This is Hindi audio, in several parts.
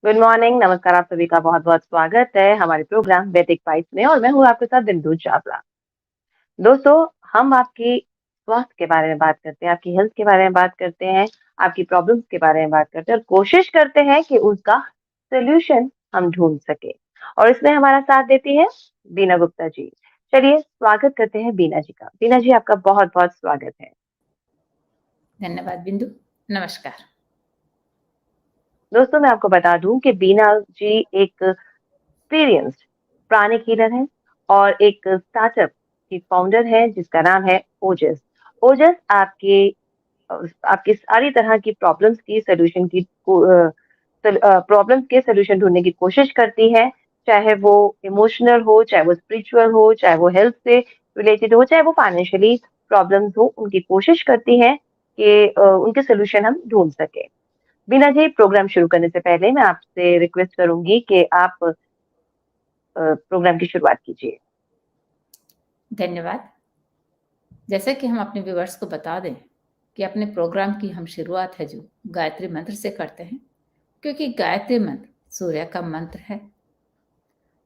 गुड मॉर्निंग, नमस्कार। आप सभी का बहुत-बहुत स्वागत है हमारे प्रोग्राम वैदिक वाइब्स में और मैं हूँ आपके साथ बिंदु चावला। दोस्तों, हम आपकी स्वास्थ्य के बारे में बात करते हैं, आपकी हेल्थ के बारे में बात करते हैं, आपकी प्रॉब्लम्स के बारे में बात करते हैं और कोशिश करते हैं कि उसका सॉल्यूशन हम ढूँढ सकें। और इसमें हमारा साथ देती है बीना गुप्ता जी। चलिए स्वागत करते हैं बीना जी का। बीना जी, आपका बहुत-बहुत स्वागत है। धन्यवाद बिंदु। नमस्कार। दोस्तों, मैं आपको बता दूँ कि बीना जी एक एक्सपीरियंस्ड प्राणिक हीलर है और एक स्टार्टअप की फाउंडर है जिसका नाम है ओजस। ओजस आपकी सारी तरह की प्रॉब्लम्स के सॉल्यूशन ढूँढने की कोशिश करती है, चाहे वो इमोशनल हो, चाहे वो स्पिरिचुअल हो, चाहे वो हेल्थ से रिलेटेड हो, चाहे वो फाइनेंशियली प्रॉब्लम्स हो, उनकी कोशिश करती है कि उनके सॉल्यूशन हम ढूँढ सकें। बीना जी, प्रोग्राम शुरू करने से पहले मैं आपसे रिक्वेस्ट करूँगी कि आप प्रोग्राम की शुरुआत कीजिए। धन्यवाद। जैसे कि हम अपने व्यूअर्स को बता दें कि अपने प्रोग्राम की हम शुरुआत है जो गायत्री मंत्र से करते हैं, क्योंकि गायत्री मंत्र सूर्य का मंत्र है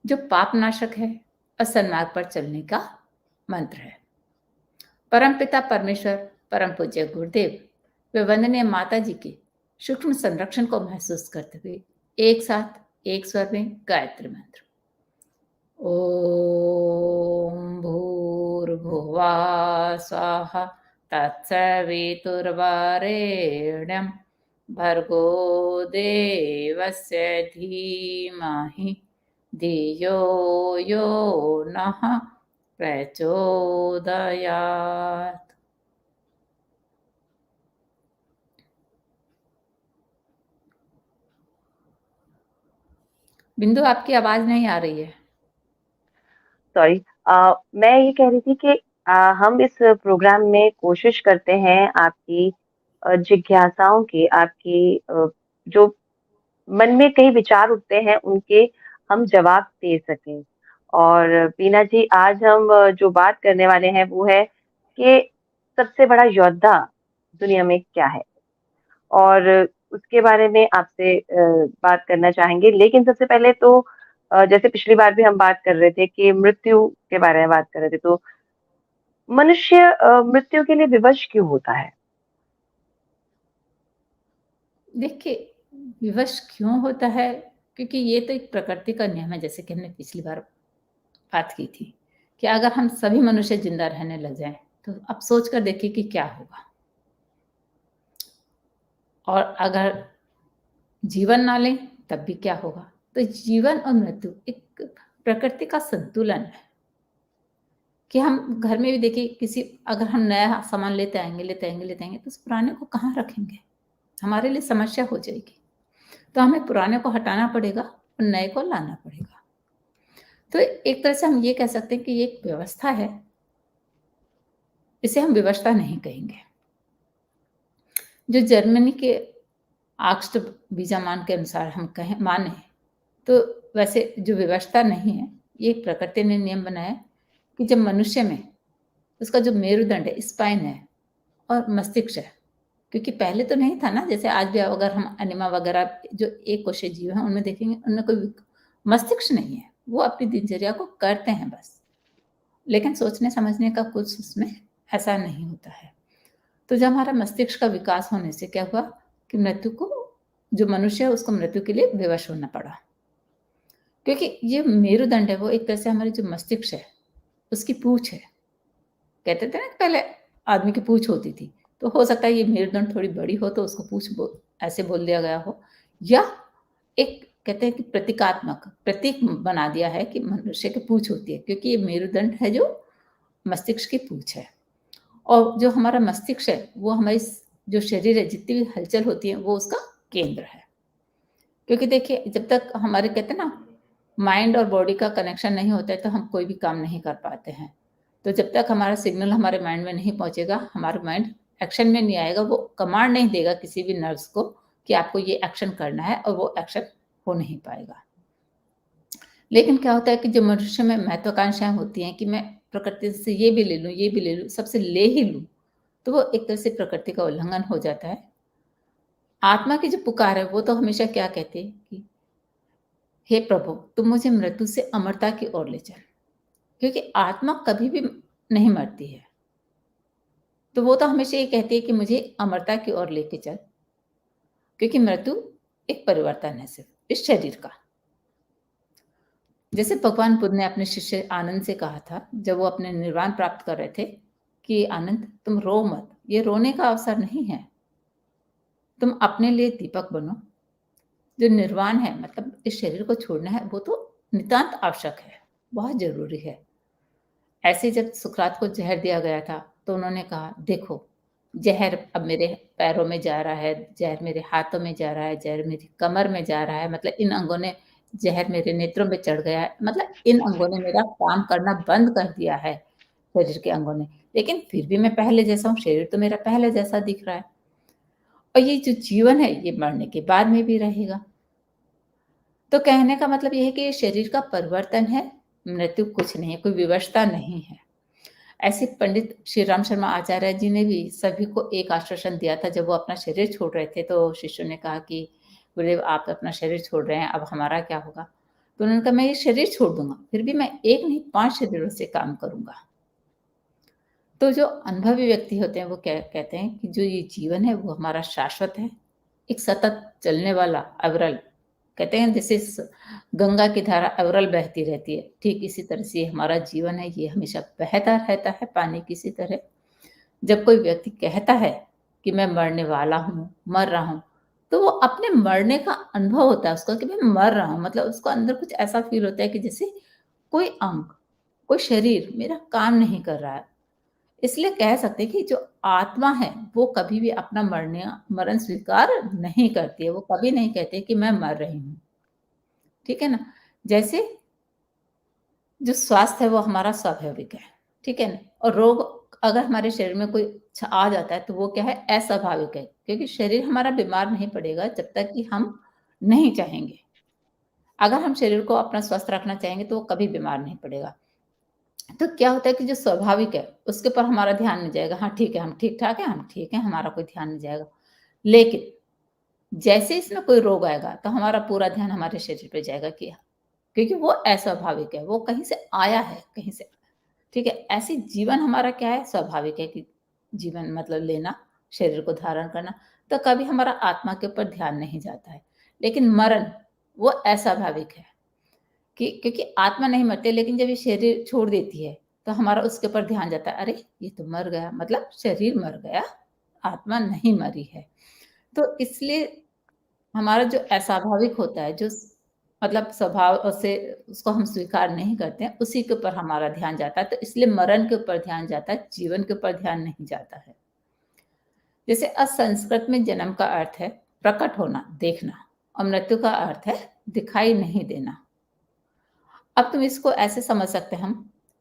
जो पाप नाशक है और सन्मार्ग पर चलने का मंत्र है। परमपिता परमेश्वर, परम पूज्य गुरुदेव व वंदनीय माता जी के सूक्ष्म संरक्षण को महसूस करते हुए एक साथ एक स्वर में गायत्री मंत्र। ॐ भूर्भुवः स्वः तत्सवितुर्वरेण्यं भर्गो देवस्य धीमहि धियो यो नः प्रचोदयात्। बिंदु, आपकी आवाज नहीं आ रही है। सॉरी। मैं ये कह रही थी कि हम इस प्रोग्राम में कोशिश करते हैं आपकी जिज्ञासाओं की, आपकी जो मन में कई विचार उठते हैं, उनके हम जवाब दे सकें। और बीना जी, आज हम जो बात करने वाले हैं, वो है कि सबसे बड़ा योद्धा दुनिया में क्या है? और उसके बारे में आपसे बात करना चाहेंगे। लेकिन सबसे पहले तो जैसे पिछली बार भी हम बात कर रहे थे कि मृत्यु के बारे में बात कर रहे थे, तो मनुष्य मृत्यु के लिए विवश क्यों होता है? देखिए, विवश क्यों होता है? क्योंकि ये तो एक प्रकृति का नियम है, जैसे कि हमने पिछली बार बात की थी कि अगर हम सभी मनुष्य जिंदा रहने लग जाएं, तो अब सोच कर देखिए कि क्या होगा। और अगर जीवन ना लें, तब भी क्या होगा। तो जीवन और मृत्यु एक प्रकृति का संतुलन है कि हम घर में भी देखिए, किसी अगर हम नया सामान लेते आएंगे तो उस पुराने को कहाँ रखेंगे? हमारे लिए समस्या हो जाएगी। तो हमें पुराने को हटाना पड़ेगा और नए को लाना पड़ेगा। तो एक तरह से हम ये कह सकते हैं कि ये एक व्यवस्था है, इसे हम विवशता नहीं कहेंगे। जो जर्मनी के आक्स्ट बीजामान के अनुसार हम कहें माने, तो वैसे जो व्यवस्था नहीं है, ये प्रकृति ने नियम बनाया कि जब मनुष्य में उसका जो मेरुदंड है, स्पाइन है और मस्तिष्क है, क्योंकि पहले तो नहीं था ना, जैसे आज भी अगर हम एनिमा वगैरह जो एक कोशीय जीव हैं उनमें देखेंगे, उनमें कोई मस्तिष्क नहीं है, वो अपनी दिनचर्या को करते हैं बस, लेकिन सोचने समझने का कुछ उसमें ऐसा नहीं होता है। तो जब हमारा मस्तिष्क का विकास होने से क्या हुआ कि मृत्यु को, जो मनुष्य है उसको मृत्यु के लिए विवश होना पड़ा, क्योंकि ये मेरुदंड है वो एक तरह से हमारी जो मस्तिष्क है उसकी पूंछ है। कहते थे ना कि पहले आदमी की पूंछ होती थी, तो हो सकता है ये मेरुदंड थोड़ी बड़ी हो तो उसको ऐसे बोल दिया गया हो, या एक कहते हैं कि प्रतीकात्मक प्रतीक बना दिया है कि मनुष्य की पूंछ होती है, क्योंकि ये मेरुदंड है जो मस्तिष्क की पूंछ है। और जो हमारा मस्तिष्क है वो हमारी जो शरीर है, जितनी भी हलचल होती है वो उसका केंद्र है। क्योंकि देखिए, जब तक हमारे कहते हैं ना माइंड और बॉडी का कनेक्शन नहीं होता है तो हम कोई भी काम नहीं कर पाते हैं। तो जब तक हमारा सिग्नल हमारे माइंड में नहीं पहुंचेगा, हमारा माइंड एक्शन में नहीं आएगा, वो कमांड नहीं देगा किसी भी नर्व्स को कि आपको ये एक्शन करना है, और वो एक्शन हो नहीं पाएगा। लेकिन क्या होता है कि जो मनुष्य में महत्वाकांक्षाएं होती हैं कि मैं प्रकृति से ये भी ले लूं, ये भी ले लूं, सबसे ले ही लूं, तो वो एक तरह से प्रकृति का उल्लंघन हो जाता है। आत्मा की जो पुकार है वो तो हमेशा क्या कहती है कि हे प्रभु, तुम मुझे मृत्यु से अमरता की ओर ले चल, क्योंकि आत्मा कभी भी नहीं मरती है। तो वो तो हमेशा ये कहती है कि मुझे अमरता की ओर लेके चल, क्योंकि मृत्यु एक परिवर्तन है सिर्फ इस शरीर का। जैसे भगवान बुद्ध ने अपने शिष्य आनंद से कहा था, जब वो अपने निर्वाण प्राप्त कर रहे थे, कि आनंद तुम रो मत, ये रोने का अवसर नहीं है। तुम अपने लिए दीपक बनो। जो निर्वाण है, मतलब इस शरीर को छोड़ना है, वो तो नितांत आवश्यक है, बहुत ज़रूरी है। ऐसे जब सुकरात को ज़हर दिया गया था, तो उन्होंने कहा, देखो, ज़हर अब मेरे पैरों में जा रहा है, ज़हर मेरे हाथों में जा रहा है, ज़हर मेरी कमर में जा रहा है, मतलब इन अंगों ने ज़हर मेरे नेत्रों में चढ़ गया है, मतलब इन अंगों ने मेरा काम करना बंद कर दिया है, शरीर के अंगों ने। लेकिन फिर भी मैं पहले जैसा हूँ, शरीर तो मेरा पहले जैसा दिख रहा है। और ये जो जीवन है, ये मरने के बाद में भी रहेगा। तो कहने का मतलब ये है कि ये शरीर का परिवर्तन है, मृत्यु कुछ नहीं है, कोई विवशता नहीं है। ऐसे पंडित श्री राम शर्मा आचार्य जी ने भी सभी को एक आश्वासन दिया था, जब वो अपना शरीर छोड़ रहे थे, तो शिष्यों ने कहा कि गुरुदेव, आप अपना शरीर छोड़ रहे हैं, अब हमारा क्या होगा? तो उन्होंने कहा, मैं ये शरीर छोड़ दूँगा, फिर भी मैं एक नहीं 5 शरीरों से काम करूँगा। तो जो अनुभवी व्यक्ति होते हैं, वो कहते हैं कि जो ये जीवन है, वो हमारा शाश्वत है, एक सतत चलने वाला अविरल। कहते हैं जैसे गंगा की धारा अविरल बहती रहती है, ठीक इसी तरह से हमारा जीवन है, ये हमेशा बहता रहता है पानी की सी तरह। जब कोई व्यक्ति कहता है कि मैं मरने वाला हूँ, मर रहा हूँ, तो वो अपने मरने का अनुभव होता है उसको कि मैं मर रहा हूँ, मतलब उसको अंदर कुछ ऐसा फ़ील होता है कि जैसे कोई अंग, कोई शरीर मेरा काम नहीं कर रहा है। इसलिए कह सकते हैं कि जो आत्मा है, वो कभी भी अपना मरण स्वीकार नहीं करती है। वो कभी नहीं कहते कि मैं मर रही हूँ। ठीक है ना? जैसे जो स्वास्थ्य है, वो हमारा स्वाभाविक है। ठीक है ना? और रोग अगर हमारे शरीर में कोई आ जाता है, तो वो क्या है? अस्वाभाविक है। क्योंकि शरीर हमारा बीमार नहीं पड़ेगा जब तक कि हम नहीं चाहेंगे। अगर हम शरीर को अपना स्वस्थ रखना चाहेंगे, तो वो कभी बीमार नहीं पड़ेगा। तो क्या होता है कि जो स्वाभाविक है, उसके ऊपर हमारा ध्यान नहीं जाएगा। हाँ, ठीक है, हम ठीक-ठाक हैं, हम ठीक हैं, हमारा कोई ध्यान नहीं जाएगा। लेकिन जैसे इसमें कोई रोग आएगा, तो हमारा पूरा ध्यान हमारे शरीर पे जाएगा कि क्योंकि वो अस्वाभाविक है, वो कहीं से आया है, कहीं से। ठीक है? ऐसे जीवन हमारा क्या है? स्वाभाविक है कि जीवन मतलब लेना, शरीर को धारण करना, तो कभी हमारा आत्मा के ऊपर ध्यान नहीं जाता है। लेकिन मरण, वो अस्वाभाविक है। कि क्योंकि आत्मा नहीं मरती, लेकिन जब ये शरीर छोड़ देती है, तो हमारा उसके ऊपर ध्यान जाता है, अरे! ये तो मर गया, मतलब शरीर मर गया, आत्मा नहीं मरी है। तो इसलिए हमारा जो अस्वाभाविक होता है, जो मतलब स्वभाव से उसको हम स्वीकार नहीं करते हैं, उसी के ऊपर हमारा ध्यान जाता है। तो इसलिए मरण के ऊपर ध्यान जाता है, जीवन के ऊपर ध्यान नहीं जाता है। जैसे संस्कृत में जन्म का अर्थ है प्रकट होना, देखना, और मृत्यु का अर्थ है दिखाई नहीं देना। अब तुम इसको ऐसे समझ सकते हैं हम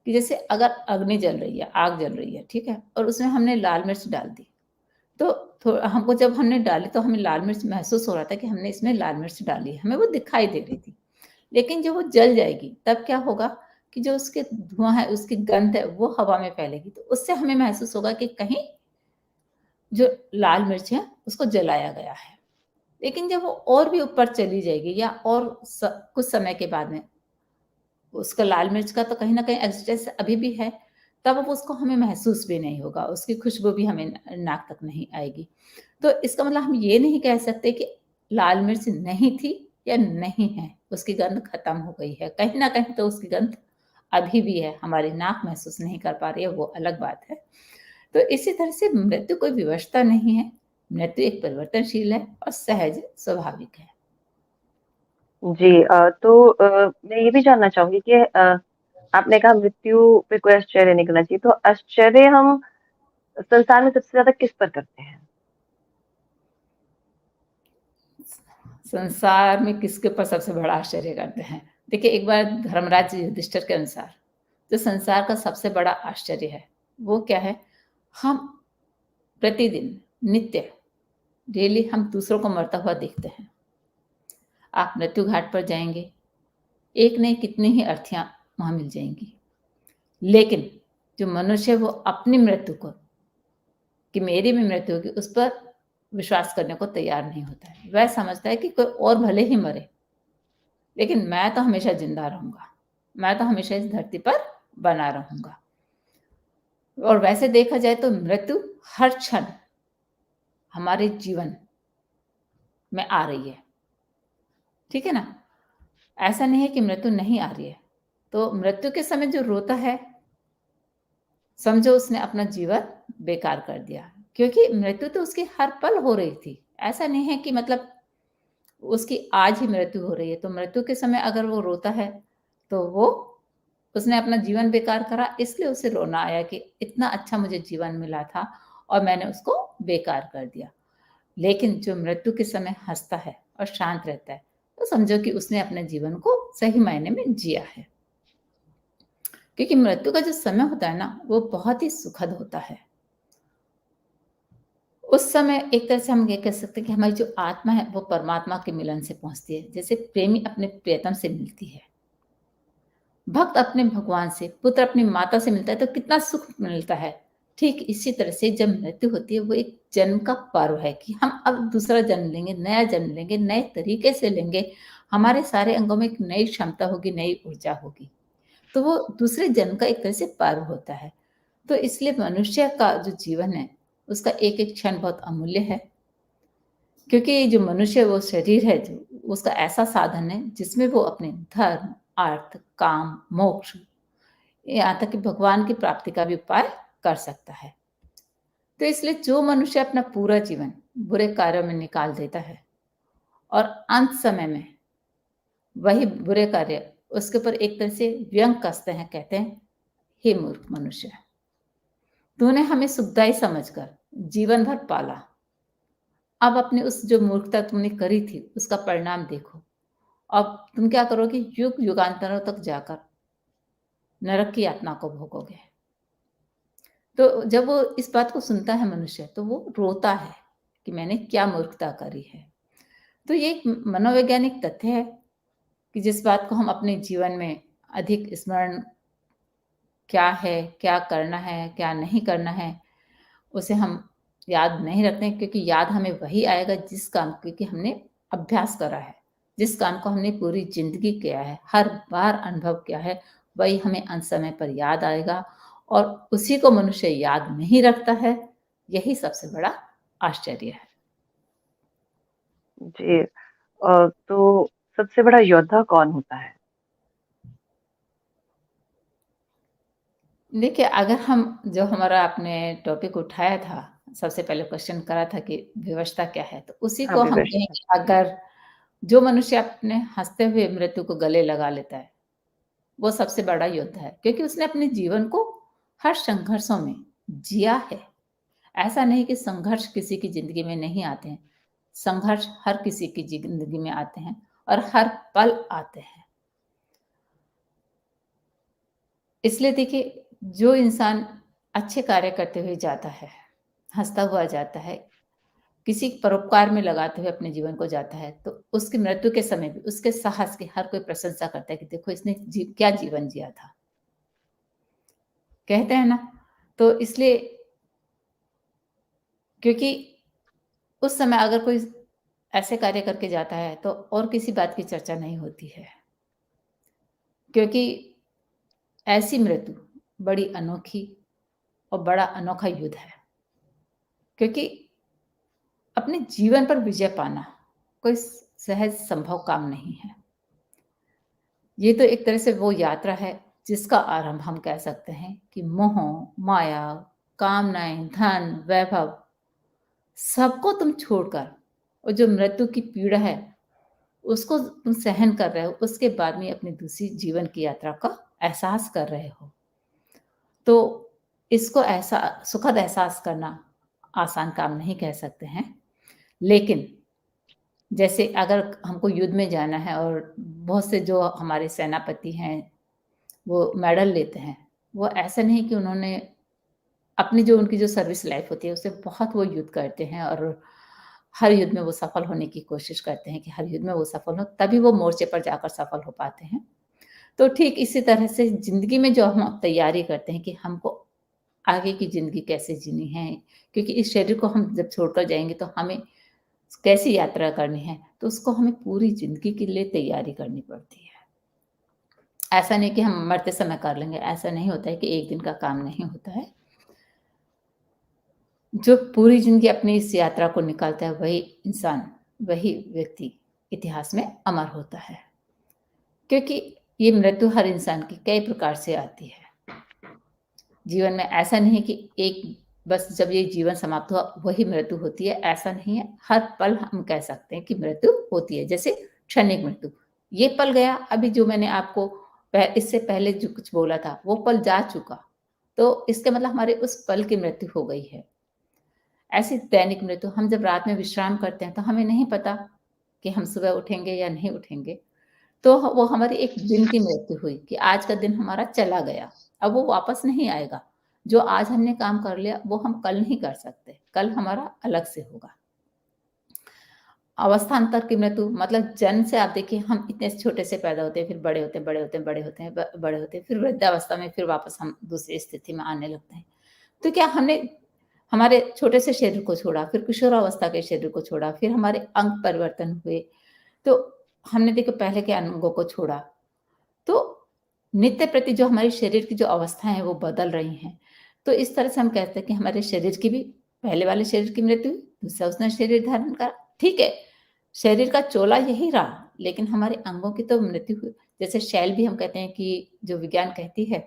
कि जैसे अगर अग्नि जल रही है, आग जल रही है, ठीक है? और उसमें हमने लाल मिर्च डाल दी, तो हमको जब हमने डाली, तो हमें लाल मिर्च महसूस हो रहा था कि हमने इसमें लाल मिर्च डाली है, हमें वो दिखाई दे रही थी। लेकिन जब वो जल जाएगी, तब क्या होगा कि जो उसके धुआँ है, उसकी गंध है, वो हवा में फैलेगी, तो उससे हमें महसूस होगा कि कहीं जो लाल मिर्च है, उसको जलाया गया है। लेकिन जब वो और भी ऊपर चली जाएगी, या और कुछ समय के बाद में उसका लाल मिर्च का तो कहीं न कहीं एक्सिस्टेंस अभी भी है, तब अब उसको हमें महसूस भी नहीं होगा, उसकी खुशबू भी हमें नाक तक नहीं आएगी। तो इसका मतलब हम ये नहीं कह सकते कि लाल मिर्च नहीं थी या नहीं है, उसकी गंध खत्म हो गई है। कहीं न कहीं तो उसकी गंध अभी भी है, हमारी नाक महसूस नहीं कर पा रही है, वो अलग बात है। तो इसी तरह से मृत्यु कोई विवशता नहीं है, मृत्यु एक परिवर्तनशील है और सहज स्वाभाविक है। जी तो मैं ये भी जानना चाहूँगी कि आपने कहा मृत्यु पे कोई आश्चर्य नहीं करना चाहिए, तो आश्चर्य हम संसार में सबसे ज़्यादा किस पर करते हैं? संसार में किसके ऊपर सबसे बड़ा आश्चर्य करते हैं? देखिए, एक बार धर्मराज युधिष्ठिर के अनुसार जो संसार का सबसे बड़ा आश्चर्य है, वो क्या है? हम प्रतिदिन, नित्य, डेली हम दूसरों को मरता हुआ देखते हैं। आप मृत्यु घाट पर जाएँगे, एक नहीं कितनी ही अर्थियाँ वहाँ मिल जाएँगी। लेकिन जो मनुष्य है, वो अपनी मृत्यु को, कि मेरी भी मृत्यु होगी, उस पर विश्वास करने को तैयार नहीं होता है। वह समझता है कि कोई और भले ही मरे, लेकिन मैं तो हमेशा ज़िंदा रहूँगा। मैं तो हमेशा इस धरती पर बना रहूँगा। और वैसे देखा जाए तो मृत्यु हर क्षण हमारे जीवन में आ रही है, ठीक है ना? ऐसा नहीं है कि मृत्यु नहीं आ रही है। तो मृत्यु के समय जो रोता है, समझो उसने अपना जीवन बेकार कर दिया, क्योंकि मृत्यु तो उसकी हर पल हो रही थी। ऐसा नहीं है कि मतलब उसकी आज ही मृत्यु हो रही है, तो मृत्यु के समय अगर वो रोता है, तो वो उसने अपना जीवन बेकार करा, इसलिए उसे रोना आया कि इतना अच्छा मुझे जीवन मिला था और मैंने उसको बेकार कर दिया। लेकिन जो मृत्यु के समय हँसता है और शांत रहता है, तो समझो कि उसने अपने जीवन को सही मायने में जिया है। क्योंकि मृत्यु का जो समय होता है ना, वो बहुत ही सुखद होता है। उस समय एक तरह से हम ये कह सकते हैं कि हमारी जो आत्मा है, वो परमात्मा के मिलन से पहुँचती है। जैसे प्रेमी अपने प्रियतम से मिलती है, भक्त अपने भगवान से, पुत्र अपनी माता से मिलता है, तो कितना सुख मिलता है। ठीक इसी तरह से जब मृत्यु होती है, वो एक जन्म का पर्व है कि हम अब दूसरा जन्म लेंगे, नया जन्म लेंगे, नए तरीके से लेंगे। हमारे सारे अंगों में एक नई क्षमता होगी, नई ऊर्जा होगी। तो वो दूसरे जन्म का एक तरह से पर्व होता है। तो इसलिए मनुष्य का जो जीवन है, उसका एक-एक क्षण बहुत अमूल्य है। क्योंकि जो मनुष्य वो शरीर है जो, उसका ऐसा साधन है जिसमें वो अपने धर्म, अर्थ, काम, मोक्ष, यहाँ तक कि भगवान की प्राप्ति का भी उपाय कर सकता है। तो इसलिए जो मनुष्य अपना पूरा जीवन बुरे कार्यों में निकाल देता है और अंत समय में वही बुरे कार्य उसके ऊपर एक तरह से व्यंग कसते हैं, कहते हैं, हे मूर्ख मनुष्य, तूने हमें सुखदाई समझकर जीवन भर पाला। अब अपनी उस जो मूर्खता तुमने करी थी, उसका परिणाम देखो। अब तुम क्या करोगे? युग युगांतरों तक जाकर नरक की यातना को भोगोगे। तो जब वो इस बात को सुनता है मनुष्य, तो वो रोता है कि मैंने क्या मूर्खता करी है। तो ये एक मनोवैज्ञानिक तथ्य है कि जिस बात को हम अपने जीवन में अधिक स्मरण, क्या है, क्या करना है, क्या नहीं करना है, उसे हम याद नहीं रखते हैं, क्योंकि याद हमें वही आएगा जिस काम की हमने अभ्यास करा है, जिस काम को हमने पूरी ज़िंदगी किया है, हर बार अनुभव किया है, वही हमें अंत समय पर याद आएगा और उसी को मनुष्य याद नहीं रखता है, यही सबसे बड़ा आश्चर्य है। जी। तो सबसे बड़ा योद्धा कौन होता है? देखिए, अगर हम जो हमारा आपने टॉपिक उठाया था, सबसे पहले क्वेश्चन करा था कि विवशता क्या है? तो उसी हाँ, को हम कहें विवश कि अगर जो मनुष्य अपने हँसते हुए मृत्यु को गले लगा लेता है, वो सबसे बड़ा योद्धा है, क्योंकि उसने अपने जीवन को हर संघर्षों में जिया है। ऐसा नहीं कि संघर्ष किसी की ज़िंदगी में नहीं आते हैं, संघर्ष हर किसी की ज़िंदगी में आते हैं और हर पल आते हैं। इसलिए देखिए, जो इंसान अच्छे कार्य करते हुए जाता है, हँसता हुआ जाता है, किसी परोपकार में लगाते हुए अपने जीवन को जाता है, तो उसकी मृत्यु के समय भी उसके साहस की हर कोई प्रशंसा करता है कि देखो इसने क्या जीवन जिया था। कहते हैं ना? तो इसलिए, क्योंकि उस समय अगर कोई ऐसे कार्य करके जाता है, तो और किसी बात की चर्चा नहीं होती है। क्योंकि ऐसी मृत्यु बड़ी अनोखी और बड़ा अनोखा युद्ध है। क्योंकि अपने जीवन पर विजय पाना कोई सहज संभव काम नहीं है। ये तो एक तरह से वो यात्रा है जिसका आरंभ हम कह सकते हैं कि मोह, माया, कामनाएं, धन, वैभव, सबको तुम छोड़कर और जो मृत्यु की पीड़ा है, उसको तुम सहन कर रहे हो, उसके बाद में अपनी दूसरी जीवन की यात्रा का एहसास कर रहे हो। तो इसको ऐसा सुखद एहसास करना आसान काम नहीं कह सकते हैं। लेकिन जैसे अगर हमको युद्ध में जाना है और बहुत से जो हमारे सेनापति हैं, वो मेडल लेते हैं। वो ऐसा नहीं कि उन्होंने अपनी जो उनकी जो सर्विस लाइफ़ होती है, उससे बहुत वो युद्ध करते हैं और हर युद्ध में वो सफल होने की कोशिश करते हैं कि हर युद्ध में वो सफल हों, तभी वो मोर्चे पर जाकर सफल हो पाते हैं। तो ठीक इसी तरह से ज़िंदगी में जो हम तैयारी करते हैं कि हमको आगे की ज़िंदगी कैसे जीनी है, क्योंकि इस शरीर को हम जब छोड़कर जाएँगे तो हमें कैसी यात्रा करनी है, तो उसको हमें पूरी ज़िंदगी के लिए तैयारी करनी पड़ती है। ऐसा नहीं कि हम मरते समय कर लेंगे, ऐसा नहीं होता है कि एक दिन का काम नहीं होता है। जो पूरी ज़िंदगी अपनी इस यात्रा को निकालता है, वही इंसान, वही व्यक्ति इतिहास में अमर होता है। क्योंकि ये मृत्यु हर इंसान की कई प्रकार से आती है। जीवन में ऐसा नहीं है कि एक बस जब ये जीवन समाप्त हुआ वही मृत्यु होती है, ऐसा नहीं है। हर पल हम कह सकते हैं कि मृत्यु होती है, जैसे क्षणिक मृत्यु। ये पल गया, अभी जो मैंने आपको इससे पहले जो कुछ बोला था, वो पल जा चुका। तो इसका मतलब हमारे उस पल की मृत्यु हो गई है। ऐसी दैनिक मृत्यु, हम जब रात में विश्राम करते हैं, तो हमें नहीं पता कि हम सुबह उठेंगे या नहीं उठेंगे। तो वो हमारी एक दिन की मृत्यु हुई कि आज का दिन हमारा चला गया, अब वो वापस नहीं आएगा। जो आज हमने काम कर लिया, वो हम कल नहीं कर सकते, कल हमारा अलग से होगा। अवस्थान्तर की मृत्यु मतलब जन्म से आप देखिए, हम इतने छोटे से पैदा होते हैं, फिर बड़े होते हैं, बड़े होते हैं, बड़े होते हैं, बड़े होते हैं, फिर वृद्धावस्था में फिर वापस हम दूसरी स्थिति में आने लगते हैं। तो क्या हमने हमारे छोटे से शरीर को छोड़ा, फिर किशोरावस्था के शरीर को छोड़ा, फिर हमारे अंग परिवर्तन हुए, तो हमने देखो पहले के अंगों को छोड़ा। तो नित्य प्रति जो हमारे शरीर की जो अवस्थाएँ हैं, वो बदल रही हैं। तो इस तरह से हम कहते हैं कि हमारे शरीर की भी पहले वाले शरीर की मृत्यु हुई, दूसरा उसने शरीर धारण करा, ठीक है। शरीर का चोला यही रहा, लेकिन हमारे अंगों की तो मृत्यु हुई। जैसे शैल भी हम कहते हैं कि जो विज्ञान कहती है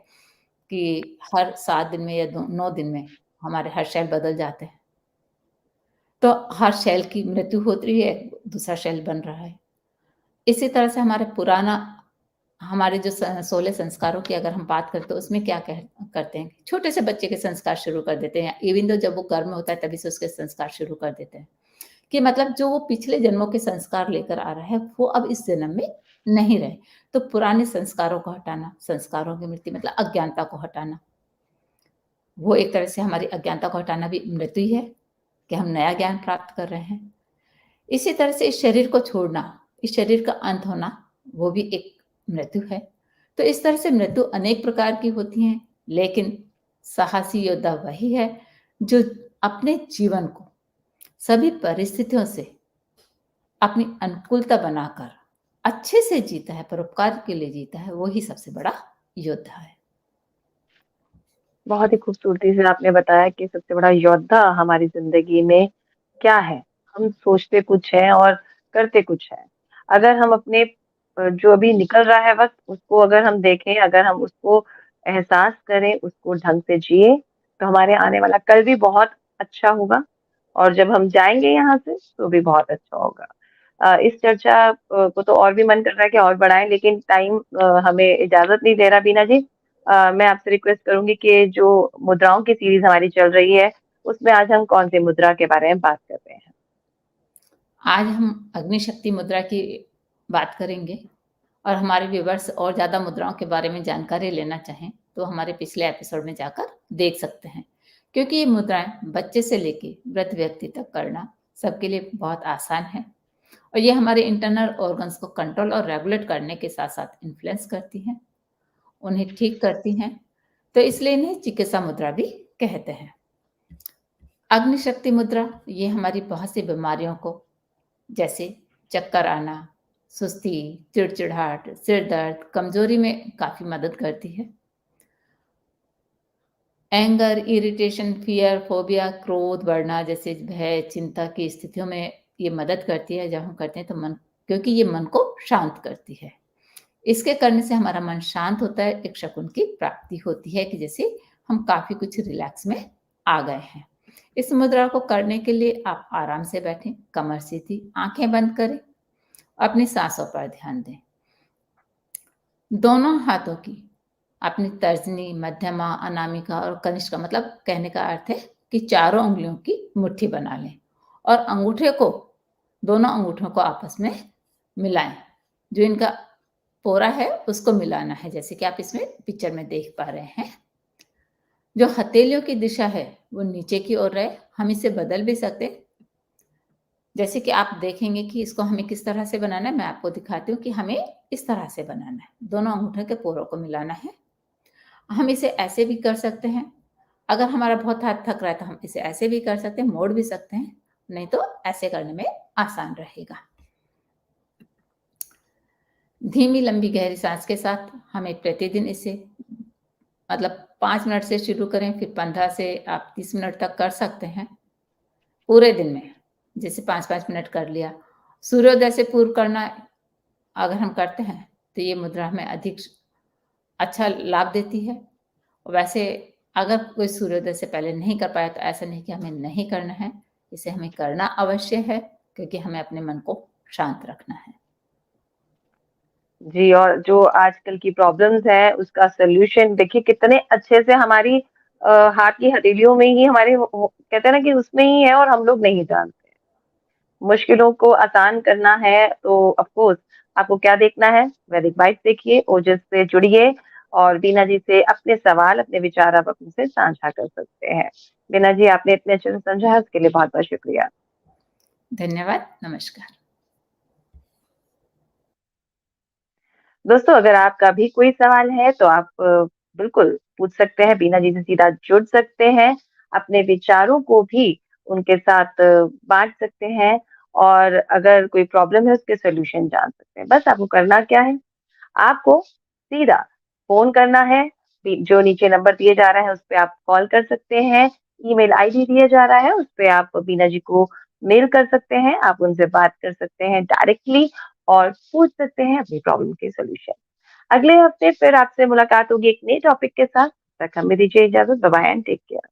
कि हर 7 दिन में या दो 9 दिन में हमारे हर शैल बदल जाते हैं। तो हर शैल की मृत्यु होती है, दूसरा शैल बन रहा है। इसी तरह से हमारे पुराना हमारे जो 16 संस्कारों की अगर हम बात करें, तो उसमें क्या कह करते हैं, छोटे से बच्चे के संस्कार शुरू कर देते हैं, इवन दो जब वो गर्भ में होता है तभी से उसके संस्कार शुरू कर देते हैं, कि मतलब जो वो पिछले जन्मों के संस्कार लेकर आ रहा है, वो अब इस जन्म में नहीं रहे। तो पुराने संस्कारों को हटाना, संस्कारों की मृत्यु मतलब अज्ञानता को हटाना, वो एक तरह से हमारी अज्ञानता को हटाना भी मृत्यु ही है, कि हम नया ज्ञान प्राप्त कर रहे हैं। इसी तरह से इस शरीर को छोड़ना, इस शरीर का अंत होना, वो भी एक मृत्यु है। तो इस तरह से मृत्यु अनेक प्रकार की होती हैं, लेकिन साहसी योद्धा वही है जो अपने जीवन को सभी परिस्थितियों से अपनी अनुकूलता बनाकर अच्छे से जीता है, परोपकार के लिए जीता है, वो ही सबसे बड़ा योद्धा है। बहुत ही खूबसूरती से आपने बताया कि सबसे बड़ा योद्धा हमारी ज़िंदगी में क्या है? हम सोचते कुछ हैं और करते कुछ हैं। अगर हम अपने जो अभी निकल रहा है वक़्त, उसको अगर हम देखें, अगर हम उसको एहसास करें, उसको ढंग से जिएँ, तो हमारे आने वाला कल भी बहुत अच्छा होगा और जब हम जाएँगे यहाँ से, तो भी बहुत अच्छा होगा। इस चर्चा को तो और भी मन कर रहा है कि और बढ़ाएँ, लेकिन टाइम हमें इजाज़त नहीं दे रहा बीना जी। मैं आपसे रिक्वेस्ट करूँगी कि जो मुद्राओं की सीरीज़ हमारी चल रही है, उसमें आज हम कौन-सी मुद्रा के बारे में बात कर रहे हैं? आज हम अग्नि-शक्ति मुद्रा की बात करेंगे, और हमारे व्यूअर्स और ज़्यादा मुद्राओं के बारे में जानकारी लेना चाहें, तो हमारे पिछले एपिसोड में जाकर देख सकते हैं। क्योंकि ये मुद्राएँ बच्चे से लेके वृद्ध व्यक्ति तक करना सबके लिए बहुत आसान है, और ये हमारे इंटरनल ऑर्गन्स को कंट्रोल और रेगुलेट करने के साथ-साथ इन्फ्लुएंस करती हैं, उन्हें ठीक करती हैं, तो इसलिए इन्हें चिकित्सा मुद्रा भी कहते हैं। अग्नि-शक्ति मुद्रा ये हमारी बहुत सी बीमारियों को, जैसे चक्कर आना, सुस्ती, चिड़चिड़ाहट, सिर दर्द, कमज़ोरी में काफ़ी मदद करती है। एंगर, इरिटेशन, फ़ियर, फ़ोबिया, क्रोध बढ़ना जैसे भय, चिंता की स्थितियों में ये मदद करती है जब हम करते हैं, तो मन, क्योंकि ये मन को शांत करती है। इसके करने से हमारा मन शांत होता है, एक शकुन की प्राप्ति होती है कि जैसे हम काफ़ी कुछ रिलैक्स में आ गए हैं। इस मुद्रा को करने के लिए आप आराम से बैठें, कमर सीधी, आँखें बंद करें, अपनी साँसों पर ध्यान दें। दोनों हाथों की अपनी तर्जनी, मध्यमा, अनामिका और कनिष्का, मतलब कहने का अर्थ है कि चारों उँगलियों की मुट्ठी बना लें, और अंगूठे को, दोनों अंगूठों को आपस में मिलाएँ। जो इनका पोरा है उसको मिलाना है, जैसे कि आप इसमें पिक्चर में देख पा रहे हैं। जो हथेलियों की दिशा है वो नीचे की ओर रहे, हम इसे बदल भी सकते हैं। जैसे कि आप देखेंगे कि इसको हमें किस तरह से बनाना है, मैं आपको दिखाती हूँ कि हमें इस तरह से बनाना है। दोनों अंगूठे के पोरों को मिलाना है। हम इसे ऐसे भी कर सकते हैं, अगर हमारा बहुत हाथ थक रहा है तो हम इसे ऐसे भी कर सकते हैं, मोड़ भी सकते हैं, नहीं तो ऐसे करने में आसान रहेगा। धीमी लंबी गहरी सांस के साथ हमें प्रतिदिन इसे मतलब 5 मिनट से शुरू करें, फिर 15 से आप 30 मिनट तक कर सकते हैं पूरे दिन में, जैसे 5-5 मिनट कर लिया। सूर्योदय से पूर्व करना अगर हम करते हैं तो ये मुद्रा हमें अधिक अच्छा लाभ देती है। वैसे अगर कोई सूर्योदय से पहले नहीं कर पाया तो ऐसा नहीं कि हमें नहीं करना है, इसे हमें करना अवश्य है, क्योंकि हमें अपने मन को शांत रखना है। जी, और जो आजकल की प्रॉब्लम्स हैं, उसका सॉल्यूशन देखिए कितने अच्छे से हमारी हाथ की हथेलियों में ही हमारे वो कहते हैं ना कि उसमें ही है और हम लोग नहीं जानते। मुश्किलों को आसान करना है तो ऑफ कोर्स आपको क्या देखना है, वैदिक बाइट्स देखिए, ओजस से जुड़िए और बीना जी से अपने सवाल, अपने विचार आप उनसे साझा कर सकते हैं। बीना जी, आपने इतने अच्छे से समझाया उसके लिए बहुत-बहुत शुक्रिया। धन्यवाद, नमस्कार। दोस्तों, अगर आपका भी कोई सवाल है तो आप बिल्कुल पूछ सकते हैं, बीना जी से सीधा जुड़ सकते हैं, अपने विचारों को भी उनके साथ बाँट सकते हैं और अगर कोई प्रॉब्लम है उसके सॉल्यूशन जान सकते हैं। बस आपको करना क्या है, आपको सीधा फ़ोन करना है, जो नीचे नंबर दिए जा रहा है उस पे आप कॉल कर सकते हैं, ईमेल आईडी दिया जा रहा है, उस पे आप बीना जी को मेल कर सकते हैं, आप उनसे बात कर सकते हैं डायरेक्टली और पूछ सकते हैं अपनी प्रॉब्लम के सॉल्यूशन। अगले हफ्ते फिर आपसे मुलाकात होगी एक नए टॉपिक के साथ, तब तक हमें दीजिए इजाज़त, bye bye and take care.